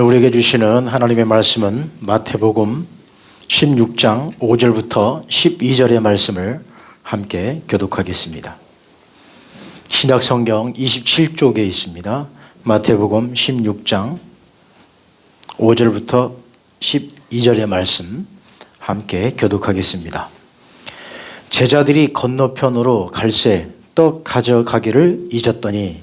우리에게 주시는 하나님의 말씀은 마태복음 16장 5절부터 12절의 말씀을 함께 교독하겠습니다. 신약성경 27쪽에 있습니다. 마태복음 16장 5절부터 12절의 말씀 함께 교독하겠습니다. 제자들이 건너편으로 갈새 떡 가져가기를 잊었더니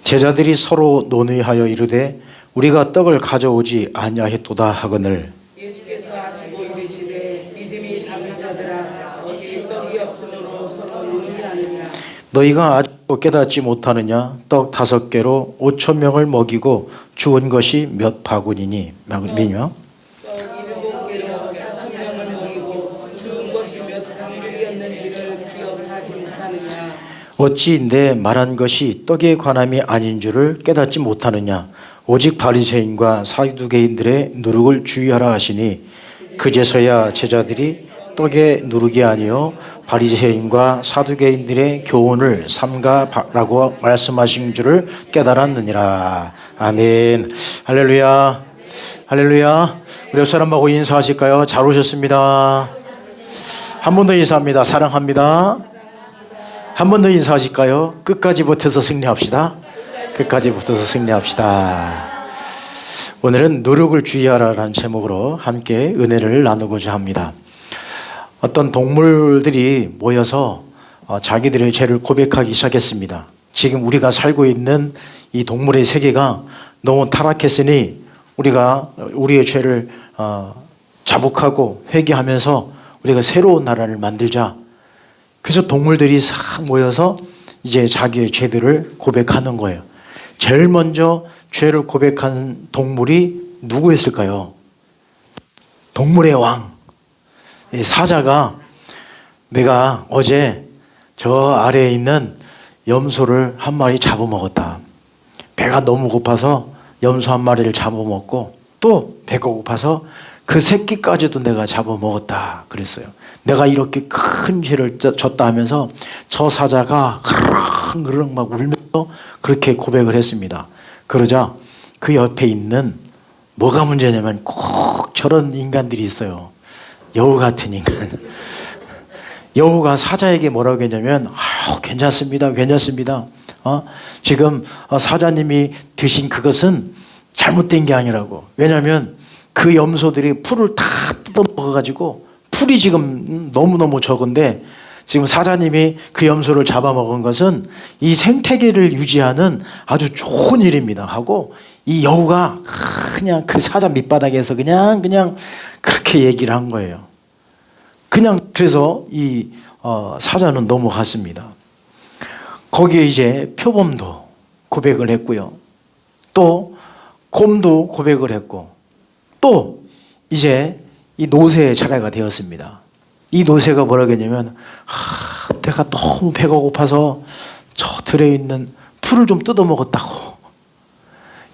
제자들이 서로 논의하여 이르되 우리가 떡을 가져오지 아니하였도다 하거늘 예수께서 하시고 이르시되 믿음이 작은 자들아 어찌 떡이 없으므로 서로 논의하느냐. 너희가 아직도 깨닫지 못하느냐. 떡 5개로 5,000명을 먹이고 주온 것이 몇 바구니니 미뇨. 떡 7개로 4,000명을 먹이고 주은 것이 몇 당들이었는지를 기억하지 못하느냐. 어찌 내 말한 것이 떡에 관함이 아닌 줄을 깨닫지 못하느냐. 오직 바리새인과 사두개인들의 누룩을 주의하라 하시니 그제서야 제자들이 떡에 누룩이 아니요 바리새인과 사두개인들의 교훈을 삼가라고 말씀하신 줄을 깨달았느니라. 아멘. 할렐루야. 할렐루야. 우리 옆 사람하고 인사하실까요? 잘 오셨습니다. 한 번 더 인사합니다. 사랑합니다. 한 번 더 인사하실까요? 끝까지 버텨서 승리합시다. 끝까지 버텨서 승리합시다. 오늘은 누룩을 주의하라라는 제목으로 함께 은혜를 나누고자 합니다. 어떤 동물들이 모여서 자기들의 죄를 고백하기 시작했습니다. 지금 우리가 살고 있는 이 동물의 세계가 너무 타락했으니 우리가 우리의 죄를 자복하고 회개하면서 우리가 새로운 나라를 만들자. 그래서 동물들이 싹 모여서 이제 자기의 죄들을 고백하는 거예요. 제일 먼저 죄를 고백한 동물이 누구였을까요? 동물의 왕. 사자가 내가 어제 저 아래에 있는 염소를 한 마리 잡아먹었다. 배가 너무 고파서 염소 한 마리를 잡아먹고 또 배가 고파서 그 새끼까지도 내가 잡아먹었다 그랬어요. 내가 이렇게 큰 죄를 졌다 하면서 저 사자가 흐르륵 막 울면서 그렇게 고백을 했습니다. 그러자 그 옆에 있는 뭐가 문제냐면 꼭 저런 인간들이 있어요. 여우 같은 인간. 여우가 사자에게 뭐라고 했냐면 괜찮습니다. 괜찮습니다. 지금 사자님이 드신 그것은 잘못된 게 아니라고. 왜냐하면 그 염소들이 풀을 다 뜯어먹어가지고 풀이 지금 너무너무 적은데 지금 사자님이 그 염소를 잡아먹은 것은 이 생태계를 유지하는 아주 좋은 일입니다 하고 이 여우가 그냥 그 사자 밑바닥에서 그냥 그렇게 얘기를 한 거예요. 그냥 그래서 이 사자는 넘어갔습니다. 거기에 이제 표범도 고백을 했고요. 또 곰도 고백을 했고 또 이제 이 노새의 차례가 되었습니다. 이 노새가 뭐라고 했냐면 내가 너무 배가 고파서 저 들에 있는 풀을 좀 뜯어먹었다고.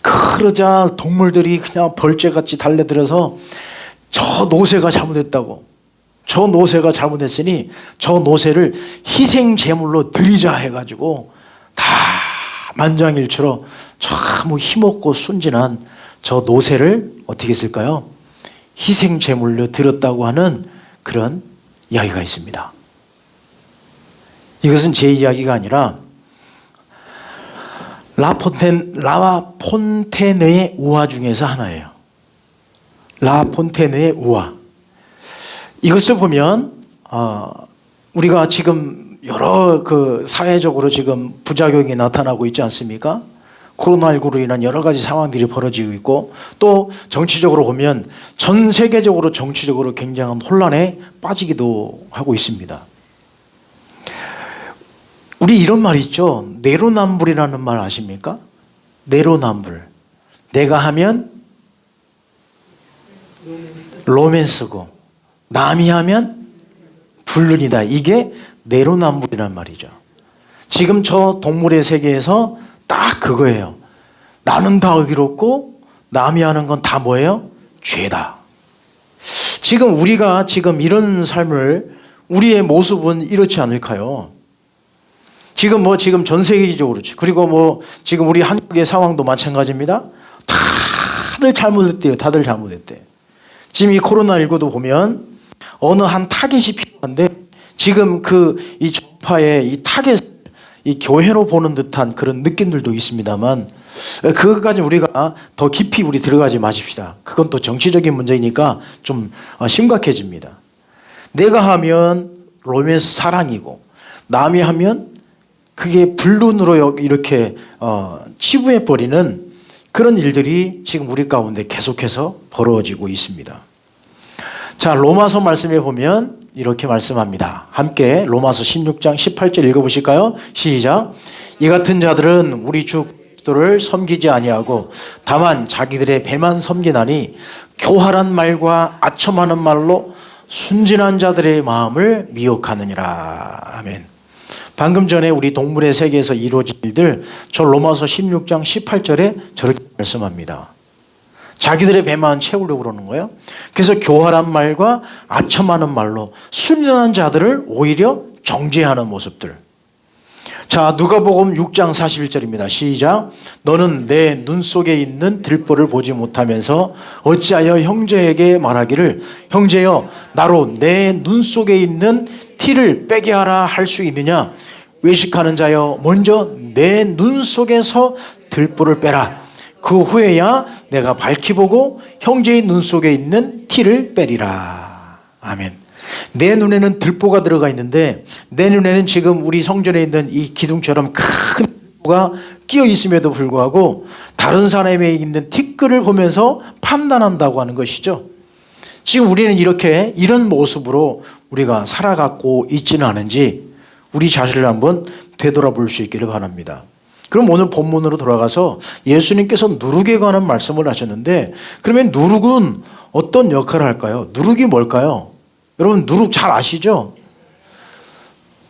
그러자 동물들이 그냥 벌떼같이 달려들어서 저 노새가 잘못했다고. 저 노새가 잘못했으니 저 노새를 희생제물로 드리자 해가지고 다 만장일치로 참 힘없고 순진한 저 노새를 어떻게 했을까요? 희생제물로 드렸다고 하는 그런 이야기가 있습니다. 이것은 제 이야기가 아니라 라폰테네의 우화 중에서 하나예요. 라폰테네의 우화. 이것을 보면 우리가 지금 여러 사회적으로 지금 부작용이 나타나고 있지 않습니까? 코로나19로 인한 여러 가지 상황들이 벌어지고 있고 또 정치적으로 보면 전 세계적으로 정치적으로 굉장한 혼란에 빠지기도 하고 있습니다. 우리 이런 말 있죠. 내로남불이라는 말 아십니까? 내로남불. 내가 하면 로맨스고 남이 하면 불륜이다. 이게 내로남불이란 말이죠. 지금 저 동물의 세계에서 딱 그거예요. 나는 다 의롭고 남이 하는 건 다 뭐예요? 죄다. 지금 우리가 지금 이런 삶을 우리의 모습은 이렇지 않을까요? 지금 전 세계적으로 그리고 지금 우리 한국의 상황도 마찬가지입니다. 다들 잘못했대요. 다들 잘못했대. 지금 이 코로나19도 보면 어느 한 타겟이 필요한데 지금 이 종파의 이 타겟 이 교회로 보는 듯한 그런 느낌들도 있습니다만 그것까지 우리가 더 깊이 우리 들어가지 마십시다. 그건 또 정치적인 문제이니까 좀 심각해집니다. 내가 하면 로맨스 사랑이고 남이 하면 그게 불륜으로 이렇게 치부해버리는 그런 일들이 지금 우리 가운데 계속해서 벌어지고 있습니다. 자, 로마서 말씀에 보면 이렇게 말씀합니다. 함께 로마서 16장 18절 읽어보실까요? 시작. 이 같은 자들은 우리 주 그리스도를 섬기지 아니하고 다만 자기들의 배만 섬기나니 교활한 말과 아첨하는 말로 순진한 자들의 마음을 미혹하느니라. 아멘. 방금 전에 우리 동물의 세계에서 이루어진 일들 저 로마서 16장 18절에 저렇게 말씀합니다. 자기들의 배만 채우려고 그러는 거예요. 그래서 교활한 말과 아첨하는 말로 순진한 자들을 오히려 정죄하는 모습들. 자, 누가복음 6장 41절입니다. 시작. 너는 내 눈 속에 있는 들보를 보지 못하면서 어찌하여 형제에게 말하기를 형제여 나로 내 눈 속에 있는 티를 빼게 하라 할 수 있느냐. 외식하는 자여 먼저 내 눈 속에서 들보를 빼라. 그 후에야 내가 밝히 보고 형제의 눈 속에 있는 티를 빼리라. 아멘. 내 눈에는 들보가 들어가 있는데 내 눈에는 지금 우리 성전에 있는 이 기둥처럼 큰 들보가 끼어 있음에도 불구하고 다른 사람에 있는 티끌을 보면서 판단한다고 하는 것이죠. 지금 우리는 이런 모습으로 우리가 살아가고 있지는 않은지 우리 자신을 한번 되돌아볼 수 있기를 바랍니다. 그럼 오늘 본문으로 돌아가서 예수님께서 누룩에 관한 말씀을 하셨는데 그러면 누룩은 어떤 역할을 할까요? 누룩이 뭘까요? 여러분 누룩 잘 아시죠?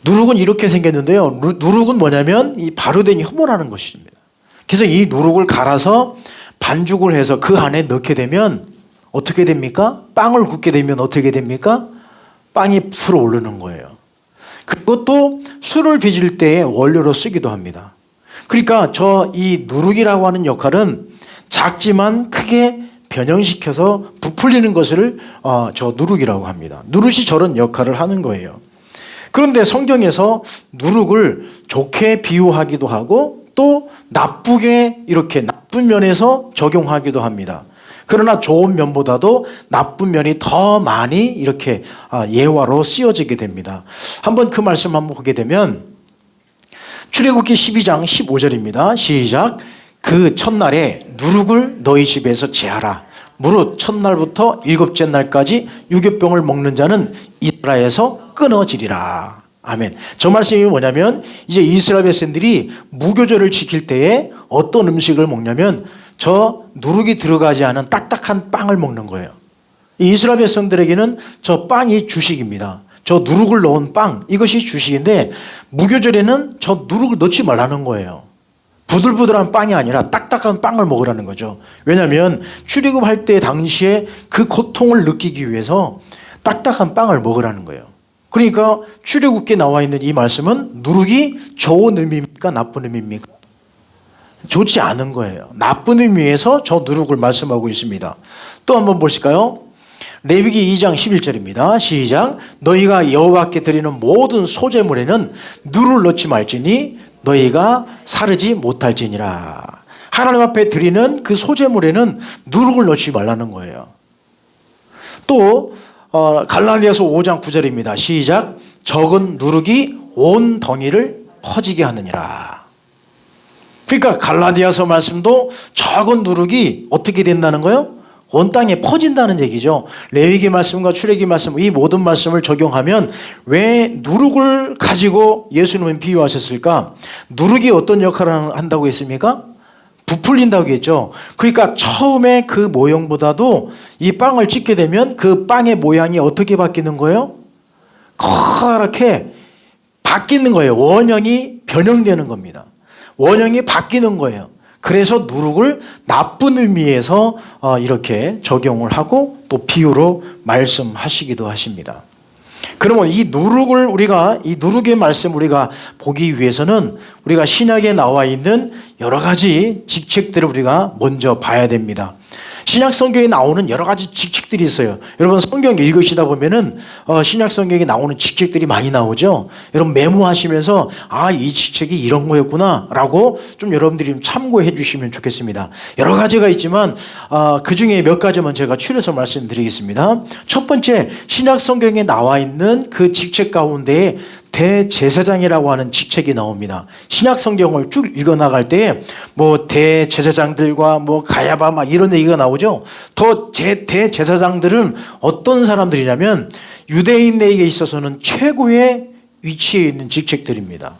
누룩은 이렇게 생겼는데요. 누룩은 뭐냐면 이 발효된 혐오라는 것입니다. 그래서 이 누룩을 갈아서 반죽을 해서 그 안에 넣게 되면 어떻게 됩니까? 빵을 굽게 되면 어떻게 됩니까? 빵이 불어오르는 거예요. 그것도 술을 빚을 때의 원료로 쓰기도 합니다. 그러니까 이 누룩이라고 하는 역할은 작지만 크게 변형시켜서 부풀리는 것을 저 누룩이라고 합니다. 누룩이 저런 역할을 하는 거예요. 그런데 성경에서 누룩을 좋게 비유하기도 하고 또 나쁘게 이렇게 나쁜 면에서 적용하기도 합니다. 그러나 좋은 면보다도 나쁜 면이 더 많이 이렇게 예화로 쓰여지게 됩니다. 한번 그 말씀 한번 보게 되면 출애굽기 12장 15절입니다. 시작. 그 첫날에 누룩을 너희 집에서 제하라. 무릇 첫날부터 일곱째 날까지 유교병을 먹는 자는 이스라엘에서 끊어지리라. 아멘. 저 말씀이 뭐냐면 이제 이스라엘 백성들이 무교절을 지킬 때에 어떤 음식을 먹냐면 저 누룩이 들어가지 않은 딱딱한 빵을 먹는 거예요. 이스라엘 백성들에게는 저 빵이 주식입니다. 저 누룩을 넣은 빵, 이것이 주식인데 무교절에는 저 누룩을 넣지 말라는 거예요. 부들부들한 빵이 아니라 딱딱한 빵을 먹으라는 거죠. 왜냐하면 출애굽할 때 당시에 그 고통을 느끼기 위해서 딱딱한 빵을 먹으라는 거예요. 그러니까 출애굽기에 나와 있는 이 말씀은 누룩이 좋은 의미입니까? 나쁜 의미입니까? 좋지 않은 거예요. 나쁜 의미에서 저 누룩을 말씀하고 있습니다. 또 한번 보실까요? 레위기 2장 11절입니다. 시작. 너희가 여호와께 드리는 모든 소제물에는 누룩을 넣지 말지니 너희가 사르지 못할지니라. 하나님 앞에 드리는 그 소제물에는 누룩을 넣지 말라는 거예요. 또 갈라디아서 5장 9절입니다. 시작. 적은 누룩이 온 덩이를 퍼지게 하느니라. 그러니까 갈라디아서 말씀도 적은 누룩이 어떻게 된다는 거예요? 온 땅에 퍼진다는 얘기죠. 레위기 말씀과 출애굽기 말씀 이 모든 말씀을 적용하면 왜 누룩을 가지고 예수님은 비유하셨을까? 누룩이 어떤 역할을 한다고 했습니까? 부풀린다고 했죠. 그러니까 처음에 그 모형보다도 이 빵을 찍게 되면 그 빵의 모양이 어떻게 바뀌는 거예요? 커렇게 바뀌는 거예요. 원형이 변형되는 겁니다. 원형이 바뀌는 거예요. 그래서 누룩을 나쁜 의미에서 이렇게 적용을 하고 또 비유로 말씀하시기도 하십니다. 그러면 이 누룩의 말씀 우리가 보기 위해서는 우리가 신약에 나와 있는 여러 가지 직책들을 우리가 먼저 봐야 됩니다. 신약 성경에 나오는 여러 가지 직책들이 있어요. 여러분 성경 읽으시다 보면은 신약 성경에 나오는 직책들이 많이 나오죠. 여러분 메모하시면서 이 직책이 이런 거였구나라고 좀 여러분들이 참고해 주시면 좋겠습니다. 여러 가지가 있지만 그 중에 몇 가지만 제가 추려서 말씀드리겠습니다. 첫 번째, 신약 성경에 나와 있는 그 직책 가운데 대제사장이라고 하는 직책이 나옵니다. 신약 성경을 쭉 읽어 나갈 때 뭐 대제사장들과 뭐 가야바 막 이런 얘기가 나오죠. 대제사장들은 어떤 사람들이냐면 유대인에게 있어서는 최고의 위치에 있는 직책들입니다.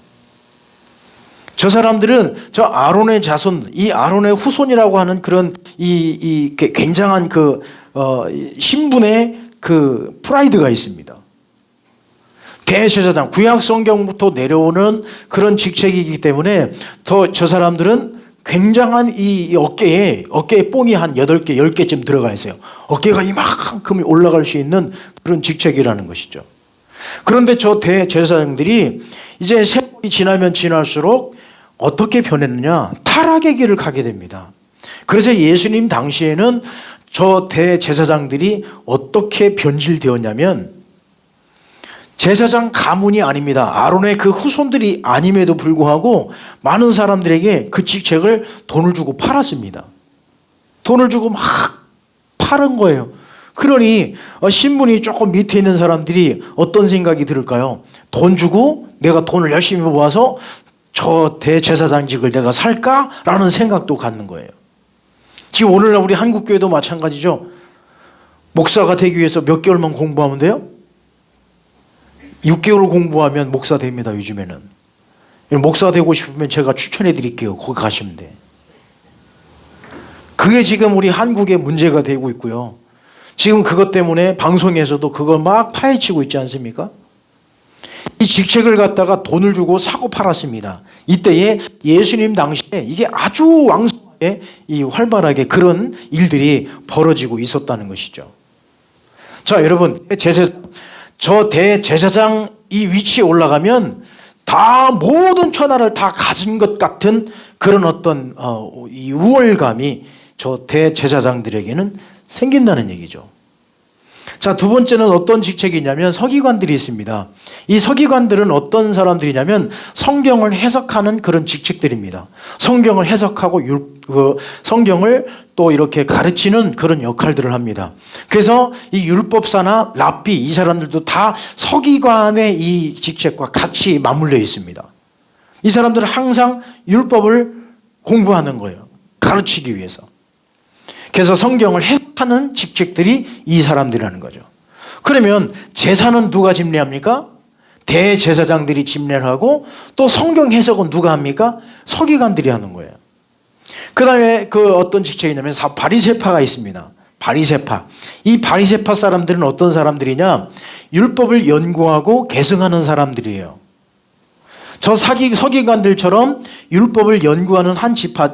저 사람들은 저 아론의 자손, 이 아론의 후손이라고 하는 그런 이 굉장한 그 신분의 그 프라이드가 있습니다. 대제사장, 구약 성경부터 내려오는 그런 직책이기 때문에 저 사람들은 굉장한 이 어깨에 뽕이 한 8개, 10개쯤 들어가 있어요. 어깨가 이만큼 올라갈 수 있는 그런 직책이라는 것이죠. 그런데 저 대제사장들이 이제 세월이 지나면 지날수록 어떻게 변했느냐? 타락의 길을 가게 됩니다. 그래서 예수님 당시에는 저 대제사장들이 어떻게 변질되었냐면 제사장 가문이 아닙니다. 아론의 그 후손들이 아님에도 불구하고 많은 사람들에게 그 직책을 돈을 주고 팔았습니다. 돈을 주고 막 파는 거예요. 그러니 신분이 조금 밑에 있는 사람들이 어떤 생각이 들을까요? 돈 주고 내가 돈을 열심히 모아서 저 대제사장직을 내가 살까라는 생각도 갖는 거예요. 지금 오늘날 우리 한국교회도 마찬가지죠. 목사가 되기 위해서 몇 개월만 공부하면 돼요? 6개월 공부하면 목사 됩니다. 요즘에는. 목사 되고 싶으면 제가 추천해 드릴게요. 거기 가시면 돼. 그게 지금 우리 한국의 문제가 되고 있고요. 지금 그것 때문에 방송에서도 그걸 막 파헤치고 있지 않습니까? 이 직책을 갖다가 돈을 주고 사고 팔았습니다. 이때에 예수님 당시에 이게 아주 왕성하게 활발하게 그런 일들이 벌어지고 있었다는 것이죠. 자, 여러분, 저 대제사장 이 위치에 올라가면 다 모든 천하를 다 가진 것 같은 그런 어떤 이 우월감이 저 대제사장들에게는 생긴다는 얘기죠. 자, 두 번째는 어떤 직책이냐면 서기관들이 있습니다. 이 서기관들은 어떤 사람들이냐면 성경을 해석하는 그런 직책들입니다. 성경을 해석하고 성경을 또 이렇게 가르치는 그런 역할들을 합니다. 그래서 이 율법사나 랍비 이 사람들도 다 서기관의 이 직책과 같이 맞물려 있습니다. 이 사람들은 항상 율법을 공부하는 거예요. 가르치기 위해서. 그래서 성경을 해석하는 직책들이 이 사람들이라는 거죠. 그러면 제사는 누가 집례합니까? 대제사장들이 집례를 하고 또 성경 해석은 누가 합니까? 서기관들이 하는 거예요. 그 다음에 그 어떤 직책이 있냐면 바리새파가 있습니다. 바리새파. 이 바리새파 사람들은 어떤 사람들이냐? 율법을 연구하고 계승하는 사람들이에요. 저 서기관들처럼 율법을 연구하는 한 지파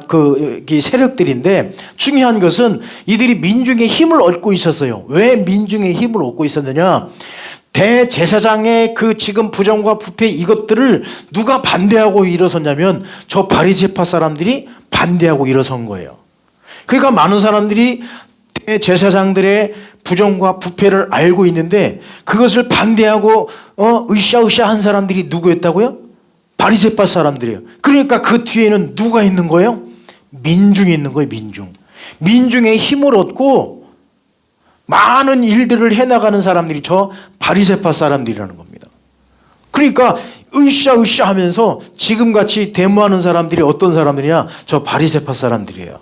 세력들인데 중요한 것은 이들이 민중의 힘을 얻고 있었어요. 왜 민중의 힘을 얻고 있었느냐? 대제사장의 그 지금 부정과 부패 이것들을 누가 반대하고 일어섰냐면 저 바리새파 사람들이 반대하고 일어선 거예요. 그러니까 많은 사람들이 대제사장들의 부정과 부패를 알고 있는데 그것을 반대하고 으쌰으쌰 한 사람들이 누구였다고요? 바리새파 사람들이에요. 그러니까 그 뒤에는 누가 있는 거예요? 민중이 있는 거예요. 민중의 힘을 얻고 많은 일들을 해나가는 사람들이 저 바리새파 사람들이라는 겁니다. 그러니까 으쌰으쌰 하면서 지금같이 데모하는 사람들이 어떤 사람들이냐? 저 바리새파 사람들이에요.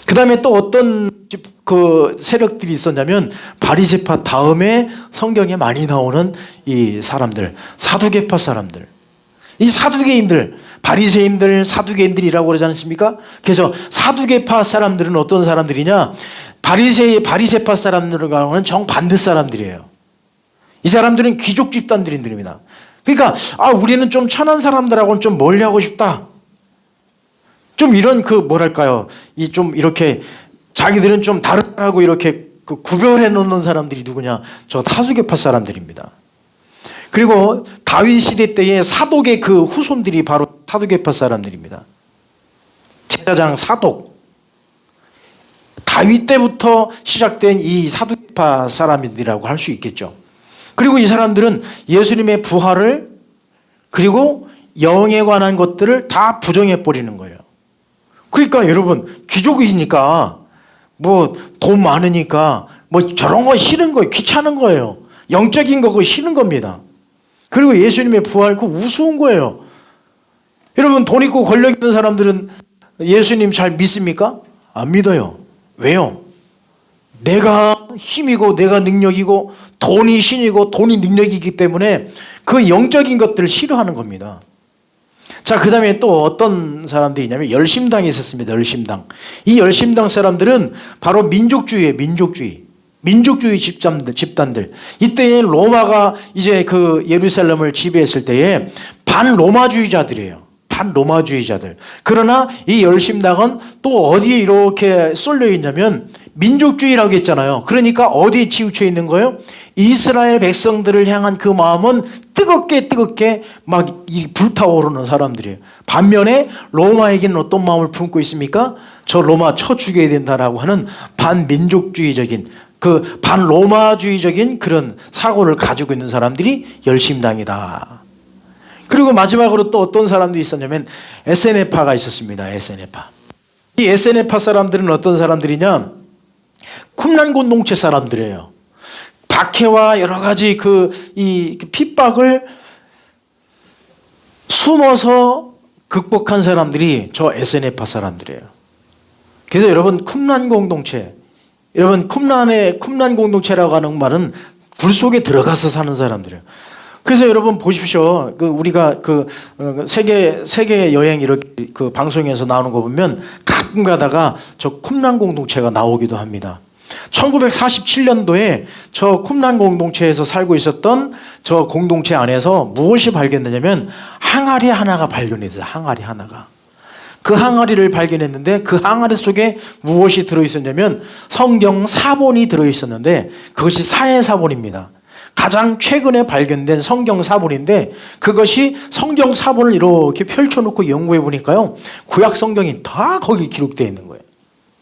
그 다음에 또 어떤 그 세력들이 있었냐면 바리새파 다음에 성경에 많이 나오는 이 사람들, 사두개파 사람들. 이 사두개인들, 바리새인들, 사두개인들이라고 그러지 않습니까? 그래서 사두개파 사람들은 어떤 사람들이냐? 바리새파 사람들과는 정반대 사람들이에요. 이 사람들은 귀족 집단들입니다. 그러니까 우리는 좀 천한 사람들하고는 좀 멀리하고 싶다. 좀 이런 이 좀 이렇게 자기들은 좀 다르다고 이렇게 그 구별해 놓는 사람들이 누구냐? 저 타수계파 사람들입니다. 그리고 다윗 시대 때의 사독의 그 후손들이 바로 사두개파 사람들입니다. 제사장 사독. 다윗 때부터 시작된 이 사두개파 사람들이라고 할 수 있겠죠. 그리고 이 사람들은 예수님의 부활을 그리고 영에 관한 것들을 다 부정해 버리는 거예요. 그러니까 여러분, 귀족이니까 뭐 돈 많으니까 뭐 저런 거 싫은 거예요. 귀찮은 거예요. 영적인 거 그거 싫은 겁니다. 그리고 예수님의 부활 그 우스운 거예요. 여러분, 돈 있고 권력 있는 사람들은 예수님 잘 믿습니까? 안 믿어요. 왜요? 내가 힘이고 내가 능력이고 돈이 신이고 돈이 능력이기 때문에 그 영적인 것들을 싫어하는 겁니다. 자, 그 다음에 또 어떤 사람들이 있냐면 열심당이 있었습니다. 열심당. 이 열심당 사람들은 바로 민족주의예요. 민족주의 집단들. 이때에 로마가 이제 그 예루살렘을 지배했을 때에 반로마주의자들이에요. 반로마주의자들. 그러나 이 열심당은 또 어디에 이렇게 쏠려 있냐면 민족주의라고 했잖아요. 그러니까 어디에 치우쳐 있는 거예요? 이스라엘 백성들을 향한 그 마음은 뜨겁게 막 불타오르는 사람들이에요. 반면에 로마에게는 어떤 마음을 품고 있습니까? 저 로마 쳐 죽여야 된다라고 하는 반민족주의적인 그 반로마주의적인 그런 사고를 가지고 있는 사람들이 열심당이다. 그리고 마지막으로 또 어떤 사람들이 있었냐면 에세네파가 있었습니다. 에세네파. 이 에세네파 사람들은 어떤 사람들이냐? 쿰란 공동체 사람들이에요. 박해와 여러 가지 이 핍박을 숨어서 극복한 사람들이 저 에세네파 사람들이에요. 그래서 여러분, 쿰란 공동체, 여러분 쿰란 공동체라고 하는 말은 굴 속에 들어가서 사는 사람들이에요. 그래서 여러분 보십시오. 우리가 세계 여행 이렇게 그 방송에서 나오는 거 보면 가끔 가다가 저 쿰란 공동체가 나오기도 합니다. 1947년도에 저 쿰란 공동체에서 살고 있었던 저 공동체 안에서 무엇이 발견되냐면 항아리 하나가 발견이 돼요. 항아리 하나가. 그 항아리를 발견했는데 그 항아리 속에 무엇이 들어있었냐면 성경 사본이 들어있었는데 그것이 사해사본입니다. 가장 최근에 발견된 성경 사본인데 그것이 성경 사본을 이렇게 펼쳐놓고 연구해 보니까요, 구약 성경이 다 거기 기록되어 있는 거예요.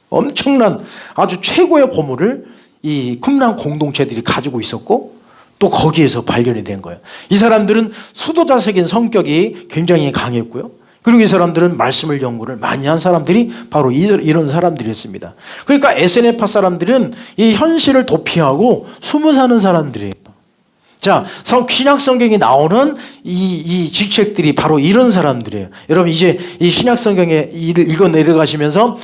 엄청난 아주 최고의 보물을 이 쿰란 공동체들이 가지고 있었고 또 거기에서 발견이 된 거예요. 이 사람들은 수도자적인 성격이 굉장히 강했고요. 그리고 이 사람들은 말씀을 연구를 많이 한 사람들이 바로 이런 사람들이었습니다. 그러니까 에세네파 사람들은 이 현실을 도피하고 숨어 사는 사람들이에요. 자, 신약 성경에 나오는 이 직책들이 바로 이런 사람들이에요. 여러분, 이제 이 신약 성경에 읽어 내려가시면서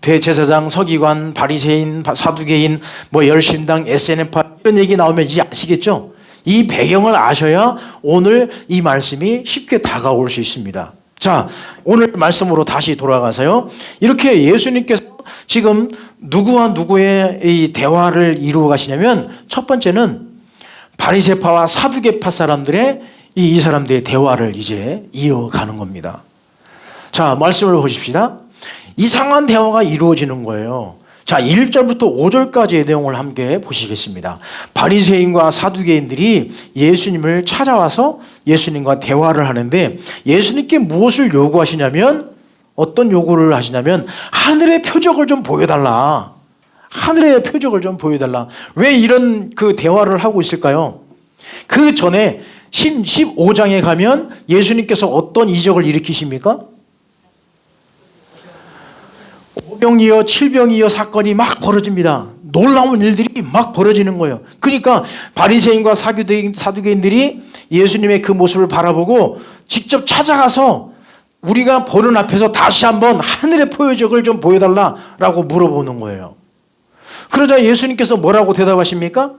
대제사장, 서기관, 바리새인, 사두개인, 뭐 열심당, 에세네파 이런 얘기 나오면 이제 아시겠죠? 이 배경을 아셔야 오늘 이 말씀이 쉽게 다가올 수 있습니다. 자, 오늘 말씀으로 다시 돌아가서요. 이렇게 예수님께서 지금 누구와 누구의 이 대화를 이루어 가시냐면 첫 번째는 바리새파와 사두개파 사람들의 이 사람들의 대화를 이제 이어가는 겁니다. 자, 말씀을 보십시다. 이상한 대화가 이루어지는 거예요. 자, 1절부터 5절까지의 내용을 함께 보시겠습니다. 바리새인과 사두개인들이 예수님을 찾아와서 예수님과 대화를 하는데 예수님께 무엇을 요구하시냐면 어떤 요구를 하시냐면 하늘의 표적을 좀 보여달라. 하늘의 표적을 좀 보여달라. 왜 이런 그 대화를 하고 있을까요? 그 전에 15장에 가면 예수님께서 어떤 이적을 일으키십니까? 오병이어 7병이어 사건이 막 벌어집니다. 놀라운 일들이 막 벌어지는 거예요. 그러니까 바리새인과 사두개인들이 예수님의 그 모습을 바라보고 직접 찾아가서 우리가 보는 앞에서 다시 한번 하늘의 표적을 좀 보여달라라고 물어보는 거예요. 그러자 예수님께서 뭐라고 대답하십니까?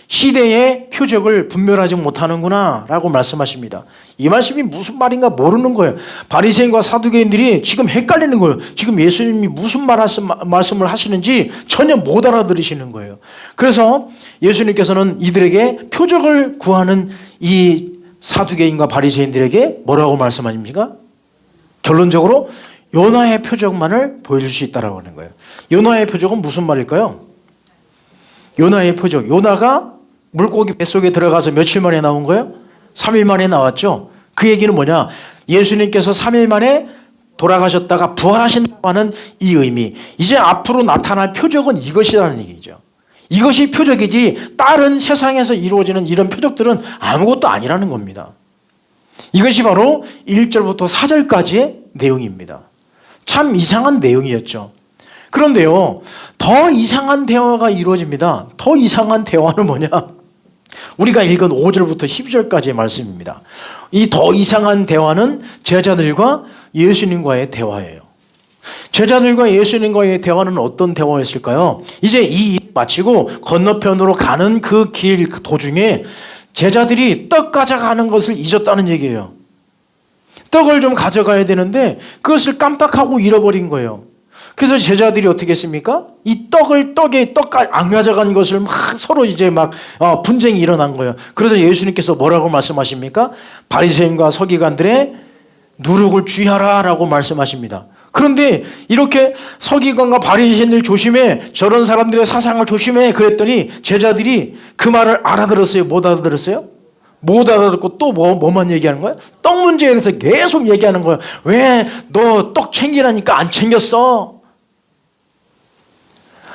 시대의 표적을 분별하지 못하는구나 라고 말씀하십니다. 이 말씀이 무슨 말인가 모르는 거예요. 바리새인과 사두개인들이 지금 헷갈리는 거예요. 지금 예수님이 무슨 말씀을 하시는지 전혀 못 알아들으시는 거예요. 그래서 예수님께서는 이들에게 표적을 구하는 이 사두개인과 바리새인들에게 뭐라고 말씀하십니까? 결론적으로 요나의 표적만을 보여줄 수 있다라고 하는 거예요. 요나의 표적은 무슨 말일까요? 요나의 표적. 요나가 물고기 뱃속에 들어가서 며칠 만에 나온 거예요? 3일 만에 나왔죠. 그 얘기는 뭐냐? 예수님께서 3일 만에 돌아가셨다가 부활하신다는 이 의미. 이제 앞으로 나타날 표적은 이것이라는 얘기죠. 이것이 표적이지 다른 세상에서 이루어지는 이런 표적들은 아무것도 아니라는 겁니다. 이것이 바로 1절부터 4절까지의 내용입니다. 참 이상한 내용이었죠. 그런데요, 더 이상한 대화가 이루어집니다. 더 이상한 대화는 뭐냐? 우리가 읽은 5절부터 12절까지의 말씀입니다. 이 더 이상한 대화는 제자들과 예수님과의 대화예요. 제자들과 예수님과의 대화는 어떤 대화였을까요? 이제 이 일 마치고 건너편으로 가는 그 길 도중에 제자들이 떡 가져가는 것을 잊었다는 얘기예요. 떡을 좀 가져가야 되는데 그것을 깜빡하고 잃어버린 거예요. 그래서 제자들이 어떻게 했습니까? 이 떡에 안 가져간 것을 막 서로 이제 막 분쟁이 일어난 거예요. 그래서 예수님께서 뭐라고 말씀하십니까? 바리새인과 서기관들의 누룩을 주의하라라고 말씀하십니다. 그런데 이렇게 서기관과 바리새인들 조심해, 저런 사람들의 사상을 조심해 그랬더니 제자들이 그 말을 알아들었어요? 못 알아들었어요? 못 알아듣고 또 뭐만 얘기하는 거야? 떡 문제에 대해서 계속 얘기하는 거야. 왜 너 떡 챙기라니까 안 챙겼어?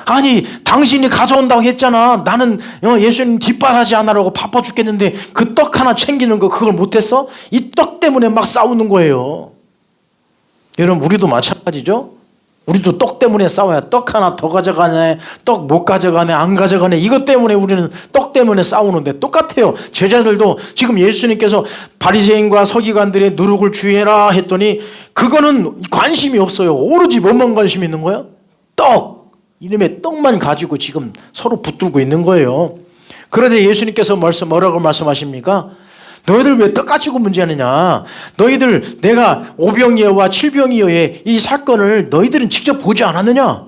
아니 당신이 가져온다고 했잖아. 나는 예수님 뒷바라지 하나라고 바빠 죽겠는데 그 떡 하나 챙기는 거 그걸 못했어? 이 떡 때문에 막 싸우는 거예요. 여러분 우리도 마찬가지죠. 우리도 떡 때문에 싸워야 떡 하나 더 가져가네, 떡 못 가져가네, 안 가져가네, 이것 때문에 우리는 떡 때문에 싸우는데 똑같아요. 제자들도 지금 예수님께서 바리새인과 서기관들의 누룩을 주의해라 했더니 그거는 관심이 없어요. 오로지 뭐만 관심 있는 거예요? 떡, 이름의 떡만 가지고 지금 서로 붙들고 있는 거예요. 그런데 예수님께서 뭐라고 말씀하십니까? 너희들 왜 떡 가지고 문제하느냐? 너희들 내가 오병이어와 칠병이어의 이 사건을 너희들은 직접 보지 않았느냐?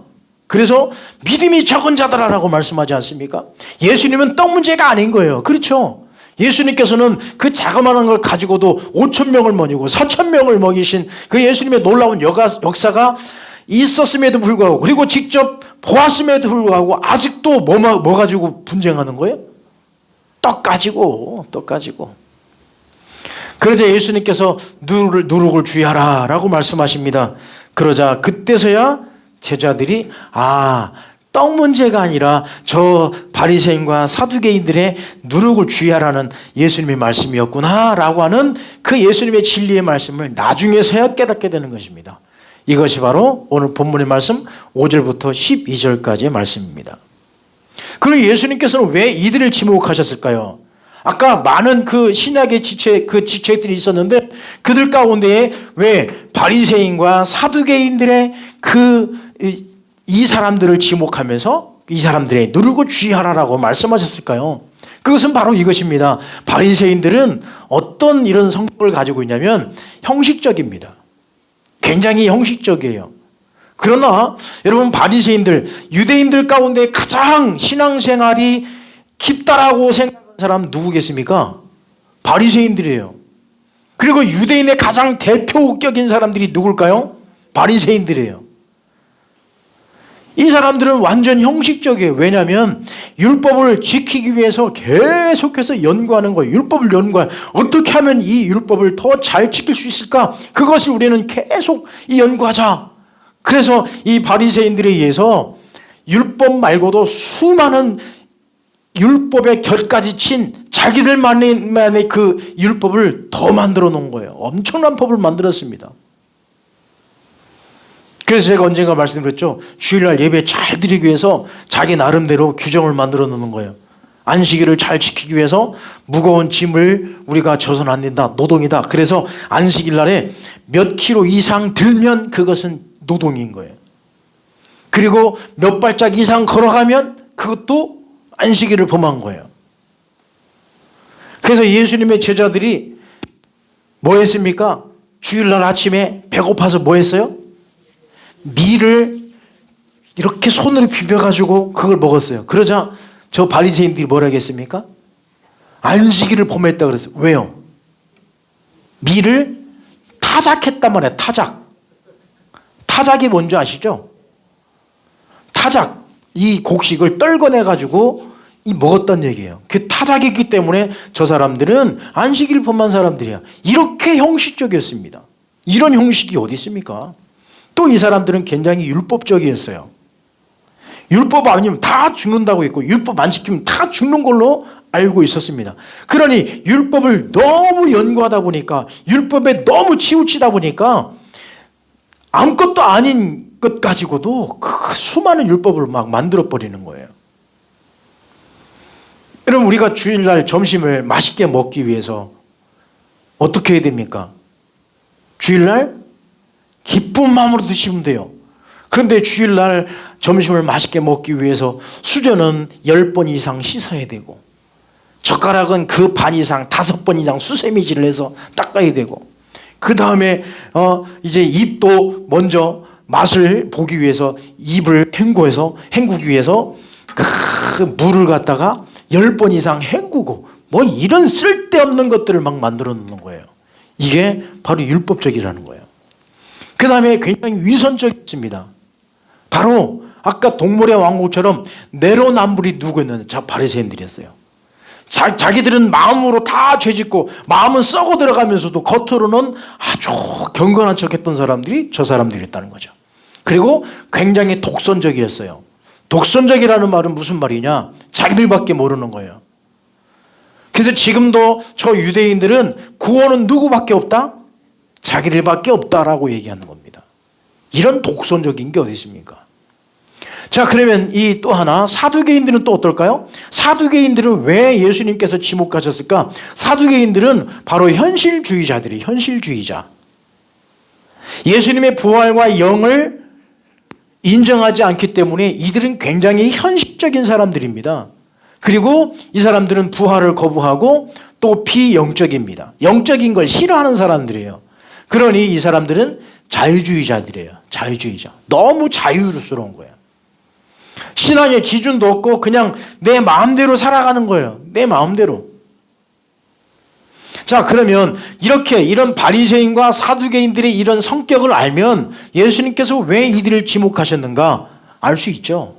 그래서 믿음이 적은 자들아라고 말씀하지 않습니까? 예수님은 떡 문제가 아닌 거예요. 그렇죠? 예수님께서는 그 자그마한 걸 가지고도 5,000명을 먹이고 4,000명을 먹이신 그 예수님의 놀라운 역사가 있었음에도 불구하고, 그리고 직접 보았음에도 불구하고 아직도 뭐 가지고 분쟁하는 거예요? 떡 가지고. 그러자 예수님께서 누룩을 주의하라 라고 말씀하십니다. 그러자 그때서야 제자들이 떡 문제가 아니라 저 바리새인과 사두개인들의 누룩을 주의하라는 예수님의 말씀이었구나 라고 하는 그 예수님의 진리의 말씀을 나중에서야 깨닫게 되는 것입니다. 이것이 바로 오늘 본문의 말씀 5절부터 12절까지의 말씀입니다. 그럼 예수님께서는 왜 이들을 지목하셨을까요? 아까 많은 그 신약의 지책들이 있었는데 그들 가운데에 왜 바리새인과 사두개인들의 이 사람들을 지목하면서 이 사람들의 누룩을 주의하라라고 말씀하셨을까요? 그것은 바로 이것입니다. 바리새인들은 어떤 이런 성격을 가지고 있냐면 형식적입니다. 굉장히 형식적이에요. 그러나 여러분 바리새인들, 유대인들 가운데 가장 신앙생활이 깊다라고 생각하는 사람 누구겠습니까? 바리새인들이에요. 그리고 유대인의 가장 대표격인 사람들이 누굴까요? 바리새인들이에요. 이 사람들은 완전 형식적이에요. 왜냐하면 율법을 지키기 위해서 계속해서 연구하는 거예요. 율법을 연구해요. 어떻게 하면 이 율법을 더 잘 지킬 수 있을까? 그것을 우리는 계속 연구하자. 그래서 이 바리새인들에 의해서 율법 말고도 수많은 율법의 결까지 친 자기들만의 그 율법을 더 만들어 놓은 거예요. 엄청난 법을 만들었습니다. 그래서 제가 언젠가 말씀드렸죠. 주일날 예배 잘 드리기 위해서 자기 나름대로 규정을 만들어 놓는 거예요. 안식일을 잘 지키기 위해서 무거운 짐을 우리가 져서는 안 된다. 노동이다. 그래서 안식일 날에 몇 킬로 이상 들면 그것은 노동인 거예요. 그리고 몇 발짝 이상 걸어가면 그것도 안식일을 범한 거예요. 그래서 예수님의 제자들이 뭐 했습니까? 주일날 아침에 배고파서 뭐 했어요? 밀을 이렇게 손으로 비벼가지고 그걸 먹었어요. 그러자 저 바리새인들이 뭐라 했습니까? 안식일을 범했다 그랬어요. 왜요? 밀을 타작했단 말이에요. 타작. 타작이 뭔지 아시죠? 타작. 이 곡식을 떨궈내 가지고 먹었단 얘기예요. 그 타작했기 때문에 저 사람들은 안식일 범한 사람들이야. 이렇게 형식적이었습니다. 이런 형식이 어디 있습니까? 또 이 사람들은 굉장히 율법적이었어요. 율법 아니면 다 죽는다고 했고 율법 안 지키면 다 죽는 걸로 알고 있었습니다. 그러니 율법을 너무 연구하다 보니까 율법에 너무 치우치다 보니까 아무것도 아닌 것 가지고도 그 수많은 율법을 막 만들어 버리는 거예요. 여러분, 우리가 주일날 점심을 맛있게 먹기 위해서 어떻게 해야 됩니까? 주일날 기쁜 마음으로 드시면 돼요. 그런데 주일날 점심을 맛있게 먹기 위해서 수저는 10번 이상 씻어야 되고 젓가락은 그 반 이상 5번 이상 수세미질을 해서 닦아야 되고 그 다음에 이제 입도 먼저 맛을 보기 위해서 입을 헹구기 위해서 그 물을 갖다가 10번 이상 헹구고 뭐 이런 쓸데없는 것들을 막 만들어 놓는 거예요. 이게 바로 율법적이라는 거예요. 그 다음에 굉장히 위선적이었습니다. 바로 아까 동물의 왕국처럼 내로남불이 누구였느냐? 바리새인들이었어요. 자기들은 마음으로 다 죄짓고 마음은 썩어 들어가면서도 겉으로는 아주 경건한 척했던 사람들이 저 사람들이었다는 거죠. 그리고 굉장히 독선적이었어요. 독선적이라는 말은 무슨 말이냐? 자기들밖에 모르는 거예요. 그래서 지금도 저 유대인들은 구원은 누구밖에 없다? 자기들밖에 없다라고 얘기하는 겁니다. 이런 독선적인 게 어디 있습니까? 자, 그러면 이 또 하나 사두개인들은 또 어떨까요? 사두개인들은 왜 예수님께서 지목하셨을까? 사두개인들은 바로 현실주의자들이 현실주의자. 예수님의 부활과 영을 인정하지 않기 때문에 이들은 굉장히 현실적인 사람들입니다. 그리고 이 사람들은 부활을 거부하고 또 비영적입니다. 영적인 걸 싫어하는 사람들이에요. 그러니 이 사람들은 자유주의자들이에요. 자유주의자. 너무 자유스러운 거예요. 신앙의 기준도 없고 그냥 내 마음대로 살아가는 거예요. 내 마음대로. 자, 그러면 이런 바리새인과 사두개인들의 이런 성격을 알면 예수님께서 왜 이들을 지목하셨는가 알 수 있죠.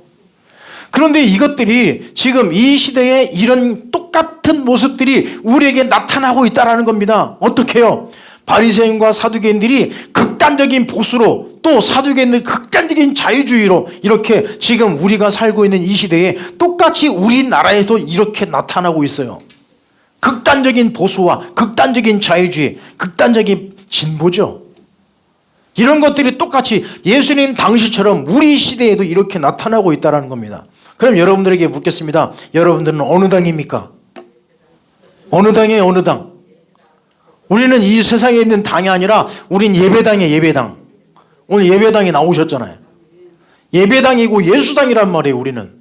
그런데 이것들이 지금 이 시대에 이런 똑같은 모습들이 우리에게 나타나고 있다는 겁니다. 어떻게 해요? 바리새인과 사두개인들이 극단적인 보수로 또 사두개인들 극단적인 자유주의로 이렇게 지금 우리가 살고 있는 이 시대에 똑같이 우리나라에도 이렇게 나타나고 있어요. 극단적인 보수와 극단적인 자유주의, 극단적인 진보죠. 이런 것들이 똑같이 예수님 당시처럼 우리 시대에도 이렇게 나타나고 있다는 겁니다. 그럼 여러분들에게 묻겠습니다. 여러분들은 어느 당입니까? 어느 당이에요? 어느 당? 우리는 이 세상에 있는 당이 아니라 우린 예배당이에요. 예배당. 오늘 예배당에 나오셨잖아요. 예배당이고 예수당이란 말이에요. 우리는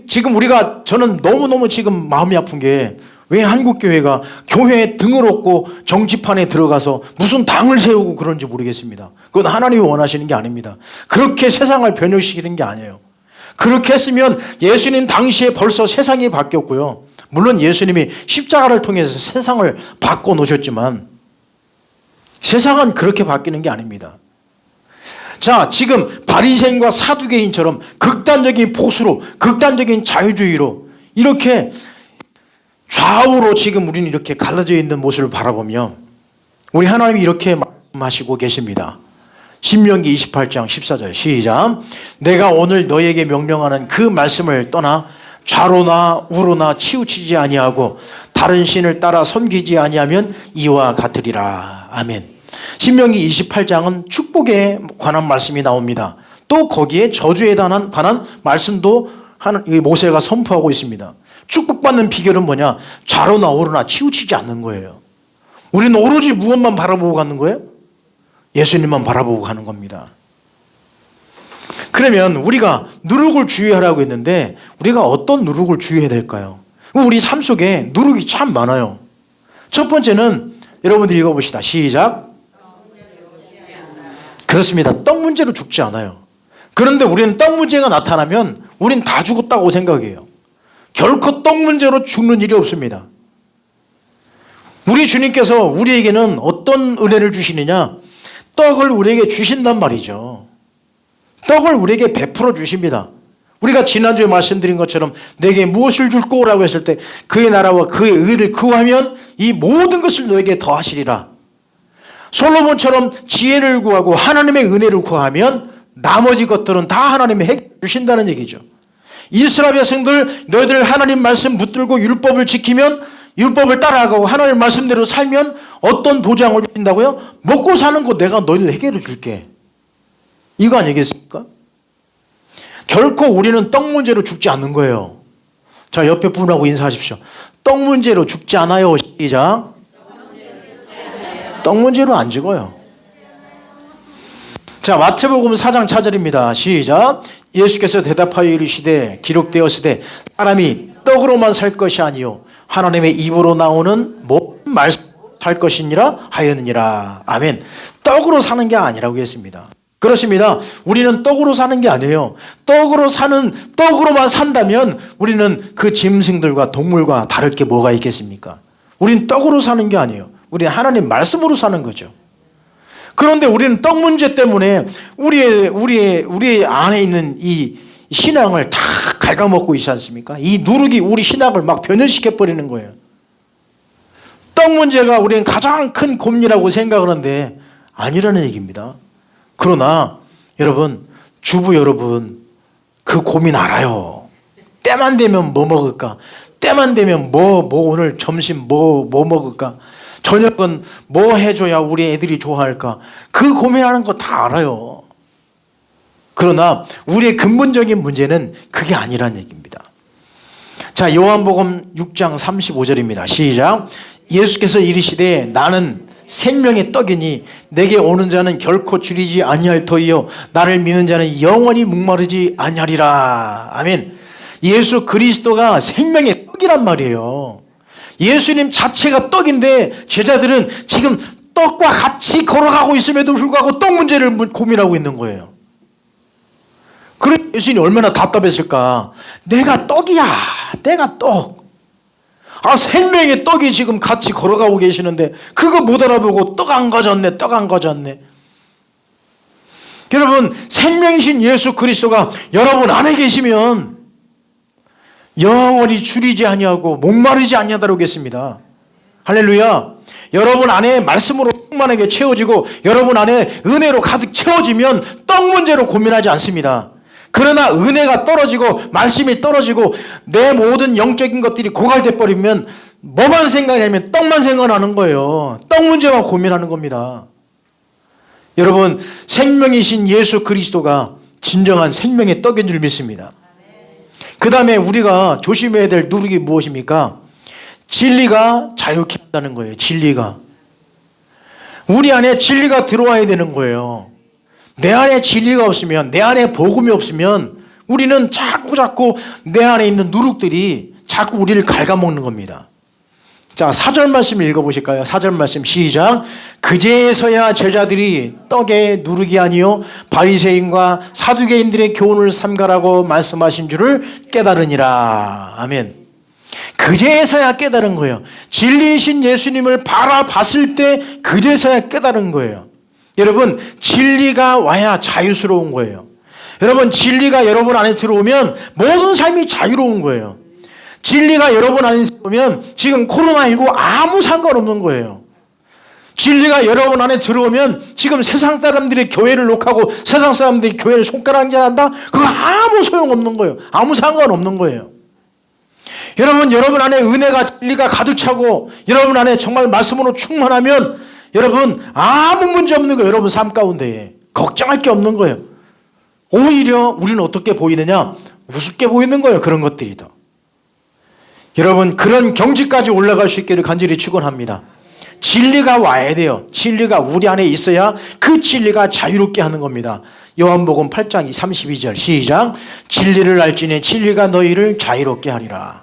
지금 저는 너무너무 지금 마음이 아픈 게 왜 한국교회가 교회에 등을 얻고 정치판에 들어가서 무슨 당을 세우고 그런지 모르겠습니다. 그건 하나님이 원하시는 게 아닙니다. 그렇게 세상을 변혁시키는 게 아니에요. 그렇게 했으면 예수님 당시에 벌써 세상이 바뀌었고요. 물론 예수님이 십자가를 통해서 세상을 바꿔놓으셨지만 세상은 그렇게 바뀌는 게 아닙니다. 자, 지금 바리새인과 사두개인처럼 극단적인 보수로 극단적인 자유주의로 이렇게 좌우로 지금 우리는 이렇게 갈라져 있는 모습을 바라보며 우리 하나님이 이렇게 말씀하시고 계십니다. 신명기 28장 14절 시작. 내가 오늘 너에게 명령하는 그 말씀을 떠나 좌로나 우로나 치우치지 아니하고 다른 신을 따라 섬기지 아니하면 이와 같으리라. 아멘. 신명기 28장은 축복에 관한 말씀이 나옵니다. 또 거기에 저주에 관한 말씀도 모세가 선포하고 있습니다. 축복받는 비결은 뭐냐? 좌로나 우로나 치우치지 않는 거예요. 우리는 오로지 무엇만 바라보고 가는 거예요? 예수님만 바라보고 가는 겁니다. 그러면 우리가 누룩을 주의하라고 했는데 우리가 어떤 누룩을 주의해야 될까요? 우리 삶 속에 누룩이 참 많아요. 첫 번째는 여러분들 읽어봅시다. 시작. 그렇습니다. 떡 문제로 죽지 않아요. 그런데 우리는 떡 문제가 나타나면 우린 다 죽었다고 생각해요. 결코 떡 문제로 죽는 일이 없습니다. 우리 주님께서 우리에게는 어떤 은혜를 주시느냐? 떡을 우리에게 주신단 말이죠. 떡을 우리에게 베풀어 주십니다. 우리가 지난주에 말씀드린 것처럼 내게 무엇을 줄꼬 라고 했을 때 그의 나라와 그의 의를 구하면 이 모든 것을 너에게 더하시리라. 솔로몬처럼 지혜를 구하고 하나님의 은혜를 구하면 나머지 것들은 다 하나님이 해 주신다는 얘기죠. 이스라엘 백성들 너희들 하나님 말씀 붙들고 율법을 지키면 율법을 따라가고 하나님 말씀대로 살면 어떤 보장을 주신다고요? 먹고 사는 거 내가 너희들 해결해 줄게. 이거 아니겠습니까? 결코 우리는 떡 문제로 죽지 않는 거예요. 자, 옆에 분하고 인사하십시오. 떡 문제로 죽지 않아요. 시작. 떡 문제로 안 죽어요. 자, 마태복음 4장 4절입니다. 시작. 예수께서 대답하여 이르시되 기록되었으되 사람이 떡으로만 살 것이 아니요 하나님의 입으로 나오는 모든 말씀 살 것이니라 하였느니라. 아멘. 떡으로 사는 게 아니라고 했습니다. 그렇습니다. 우리는 떡으로 사는 게 아니에요. 떡으로만 산다면 우리는 그 짐승들과 동물과 다를 게 뭐가 있겠습니까? 우리는 떡으로 사는 게 아니에요. 우리는 하나님 말씀으로 사는 거죠. 그런데 우리는 떡 문제 때문에 우리의 안에 있는 이 신앙을 다 갉아먹고 있지 않습니까? 이 누룩이 우리 신앙을 막 변형시켜 버리는 거예요. 떡 문제가 우리는 가장 큰 고민이라고 생각하는데 아니라는 얘기입니다. 그러나 여러분, 주부 여러분, 그 고민 알아요. 때만 되면 뭐 먹을까? 때만 되면 뭐 오늘 점심 뭐 먹을까? 저녁은 뭐 해줘야 우리 애들이 좋아할까? 그 고민하는 거 다 알아요. 그러나 우리의 근본적인 문제는 그게 아니란 얘기입니다. 자, 요한복음 6장 35절입니다. 시작. 예수께서 이르시되 나는 생명의 떡이니 내게 오는 자는 결코 줄이지 아니할 터이요 나를 믿는 자는 영원히 목마르지 아니하리라. 아멘. 예수 그리스도가 생명의 떡이란 말이에요. 예수님 자체가 떡인데 제자들은 지금 떡과 같이 걸어가고 있음에도 불구하고 떡 문제를 고민하고 있는 거예요. 그래 예수님이 얼마나 답답했을까. 내가 떡이야. 내가 떡. 생명의 떡이 지금 같이 걸어가고 계시는데 그거 못 알아보고 떡 안 가졌네. 떡 안 가졌네. 여러분, 생명이신 예수 그리스도가 여러분 안에 계시면 영원히 줄이지 아니하고 목마르지 아니하다고 했습니다. 할렐루야. 여러분 안에 말씀으로 충만하게 채워지고 여러분 안에 은혜로 가득 채워지면 떡 문제로 고민하지 않습니다. 그러나 은혜가 떨어지고 말씀이 떨어지고 내 모든 영적인 것들이 고갈돼 버리면 뭐만 생각하면 떡만 생각하는 거예요. 떡 문제만 고민하는 겁니다. 여러분, 생명이신 예수 그리스도가 진정한 생명의 떡인 줄 믿습니다. 그 다음에 우리가 조심해야 될 누룩이 무엇입니까? 진리가 자유케 한다는 거예요. 진리가. 우리 안에 진리가 들어와야 되는 거예요. 내 안에 진리가 없으면, 내 안에 복음이 없으면 우리는 자꾸 내 안에 있는 누룩들이 자꾸 우리를 갉아먹는 겁니다. 자, 4절 말씀 읽어보실까요? 4절 말씀 시작. 그제서야 제자들이 떡에 누룩이 아니요 바리새인과 사두개인들의 교훈을 삼가라고 말씀하신 줄을 깨달으니라. 아멘. 그제서야 깨달은 거예요. 진리이신 예수님을 바라봤을 때 그제서야 깨달은 거예요. 여러분, 진리가 와야 자유스러운 거예요. 여러분, 진리가 여러분 안에 들어오면 모든 삶이 자유로운 거예요. 진리가 여러분 안에 들어오면 지금 코로나19 아무 상관없는 거예요. 진리가 여러분 안에 들어오면 지금 세상 사람들이 교회를 욕하고 세상 사람들이 교회를 손가락질한다? 그거 아무 소용없는 거예요. 아무 상관없는 거예요. 여러분 안에 은혜가 진리가 가득 차고 여러분 안에 정말 말씀으로 충만하면 여러분 아무 문제 없는 거예요. 여러분 삶 가운데에 걱정할 게 없는 거예요. 오히려 우리는 어떻게 보이느냐? 우습게 보이는 거예요. 그런 것들이 더. 여러분, 그런 경지까지 올라갈 수 있기를 간절히 축원합니다. 진리가 와야 돼요. 진리가 우리 안에 있어야 그 진리가 자유롭게 하는 겁니다. 요한복음 8장 32절 시작. 진리를 알지니 진리가 너희를 자유롭게 하리라.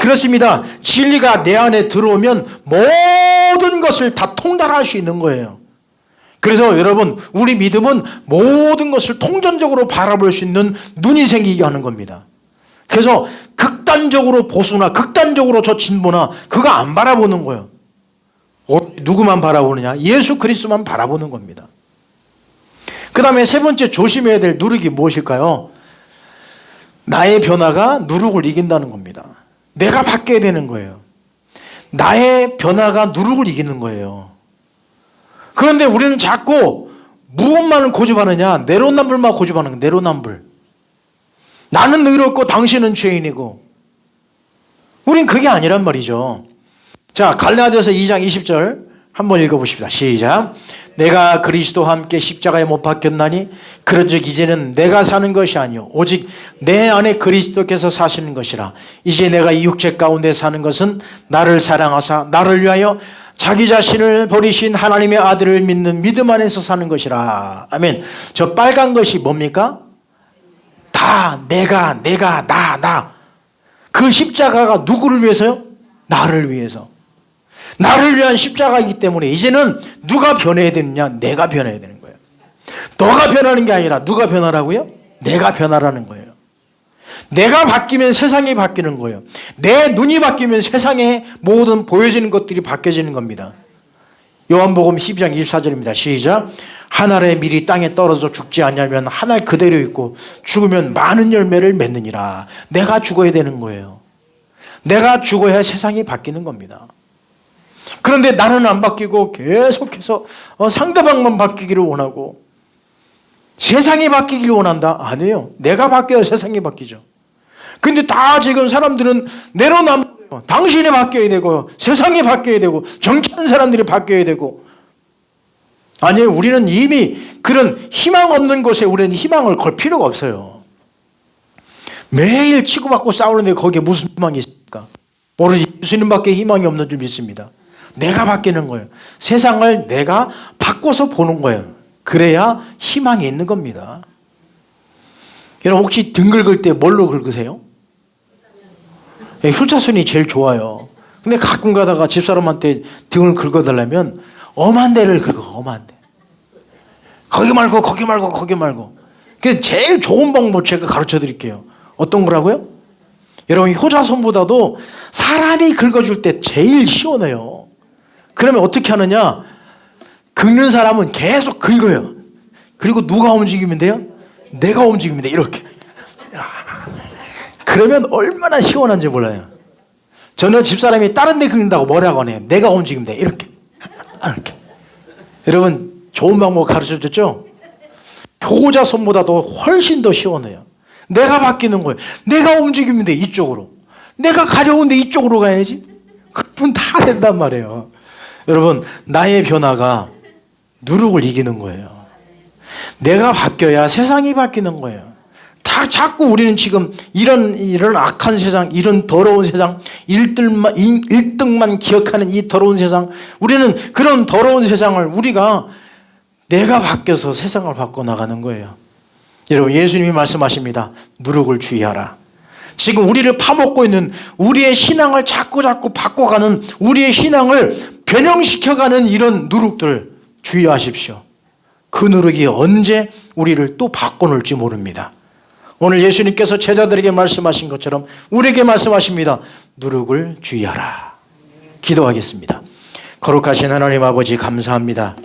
그렇습니다. 진리가 내 안에 들어오면 모든 것을 다 통달할 수 있는 거예요. 그래서 여러분, 우리 믿음은 모든 것을 통전적으로 바라볼 수 있는 눈이 생기게 하는 겁니다. 그래서 극단적으로 보수나 극단적으로 저 진보나 그거 안 바라보는 거예요. 누구만 바라보느냐? 예수 그리스도만 바라보는 겁니다. 그 다음에 세 번째 조심해야 될 누룩이 무엇일까요? 나의 변화가 누룩을 이긴다는 겁니다. 내가 바뀌어야 되는 거예요. 나의 변화가 누룩을 이기는 거예요. 그런데 우리는 자꾸 무엇만을 고집하느냐? 내로남불만 고집하는 거예요. 내로남불. 나는 의롭고 당신은 죄인이고. 우린 그게 아니란 말이죠. 자, 갈라디아서 2장 20절 한번 읽어보십시다. 시작. 내가 그리스도와 함께 십자가에 못 박혔나니 그런즉 이제는 내가 사는 것이 아니요 오직 내 안에 그리스도께서 사시는 것이라. 이제 내가 이 육체 가운데 사는 것은 나를 사랑하사 나를 위하여 자기 자신을 버리신 하나님의 아들을 믿는 믿음 안에서 사는 것이라. 아멘. 저 빨간 것이 뭡니까? 다 내가 나. 그 십자가가 누구를 위해서요? 나를 위해서. 나를 위한 십자가이기 때문에 이제는 누가 변해야 되느냐? 내가 변해야 되는 거예요. 너가 변하는 게 아니라 누가 변하라고요? 내가 변하라는 거예요. 내가 바뀌면 세상이 바뀌는 거예요. 내 눈이 바뀌면 세상에 모든 보여지는 것들이 바뀌어지는 겁니다. 요한복음 12장 24절입니다. 시작. 한 알의 밀이 땅에 떨어져 죽지 않냐면 한 알 그대로 있고 죽으면 많은 열매를 맺느니라. 내가 죽어야 되는 거예요. 내가 죽어야 세상이 바뀌는 겁니다. 그런데 나는 안 바뀌고 계속해서 상대방만 바뀌기를 원하고 세상이 바뀌기를 원한다? 아니에요. 내가 바뀌어야 세상이 바뀌죠. 근데 다 지금 사람들은 내로남불, 당신이 바뀌어야 되고 세상이 바뀌어야 되고 정치하는 사람들이 바뀌어야 되고. 아니에요. 우리는 이미 그런 희망 없는 곳에 우리는 희망을 걸 필요가 없어요. 매일 치고받고 싸우는데 거기에 무슨 희망이 있습니까? 오로지 예수님밖에 희망이 없는 줄 믿습니다. 내가 바뀌는 거예요. 세상을 내가 바꿔서 보는 거예요. 그래야 희망이 있는 겁니다. 여러분 혹시 등 긁을 때 뭘로 긁으세요? 효자손이 제일 좋아요. 근데 가끔 가다가 집사람한테 등을 긁어달라면 엄한 데를 긁어. 엄한 데. 거기 말고. 그게 제일 좋은 방법 제가 가르쳐 드릴게요. 어떤 거라고요? 여러분 효자손보다도 사람이 긁어줄 때 제일 시원해요. 그러면 어떻게 하느냐? 긁는 사람은 계속 긁어요. 그리고 누가 움직이면 돼요? 내가 움직이면 돼. 이렇게. 그러면 얼마나 시원한지 몰라요. 저는 집사람이 다른 데 긁는다고 뭐라고 안 해요. 내가 움직이면 돼. 이렇게. 이렇게. 여러분 좋은 방법 가르쳐줬죠? 효자 손보다도 훨씬 더 시원해요. 내가 바뀌는 거예요. 내가 움직이면 돼. 이쪽으로. 내가 가려운데 이쪽으로 가야지. 그분 다 된단 말이에요. 여러분 나의 변화가 누룩을 이기는 거예요. 내가 바뀌어야 세상이 바뀌는 거예요. 다 자꾸 우리는 지금 이런 악한 세상, 이런 더러운 세상, 1등만 기억하는 이 더러운 세상, 우리는 그런 더러운 세상을 우리가 내가 바뀌어서 세상을 바꿔나가는 거예요. 여러분 예수님이 말씀하십니다. 누룩을 주의하라. 지금 우리를 파먹고 있는 우리의 신앙을 자꾸 바꿔가는 우리의 신앙을 변형시켜가는 이런 누룩들 주의하십시오. 그 누룩이 언제 우리를 또 바꿔놓을지 모릅니다. 오늘 예수님께서 제자들에게 말씀하신 것처럼 우리에게 말씀하십니다. 누룩을 주의하라. 기도하겠습니다. 거룩하신 하나님 아버지 감사합니다.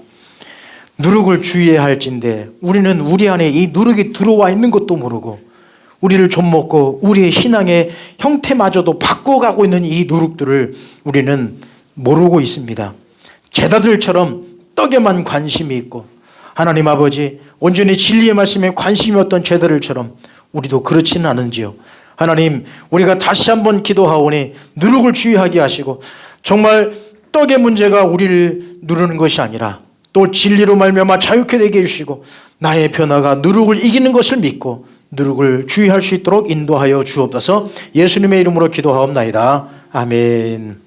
누룩을 주의해야 할진데 우리는 우리 안에 이 누룩이 들어와 있는 것도 모르고 우리를 좀먹고 우리의 신앙의 형태마저도 바꿔가고 있는 이 누룩들을 우리는 모르고 있습니다. 제자들처럼 떡에만 관심이 있고 하나님 아버지 온전히 진리의 말씀에 관심이 없던 제자들처럼 우리도 그렇지는 않은지요. 하나님 우리가 다시 한번 기도하오니 누룩을 주의하게 하시고 정말 떡의 문제가 우리를 누르는 것이 아니라 또 진리로 말미암아 자유케 되게 해주시고 나의 변화가 누룩을 이기는 것을 믿고 누룩을 주의할 수 있도록 인도하여 주옵소서. 예수님의 이름으로 기도하옵나이다. 아멘.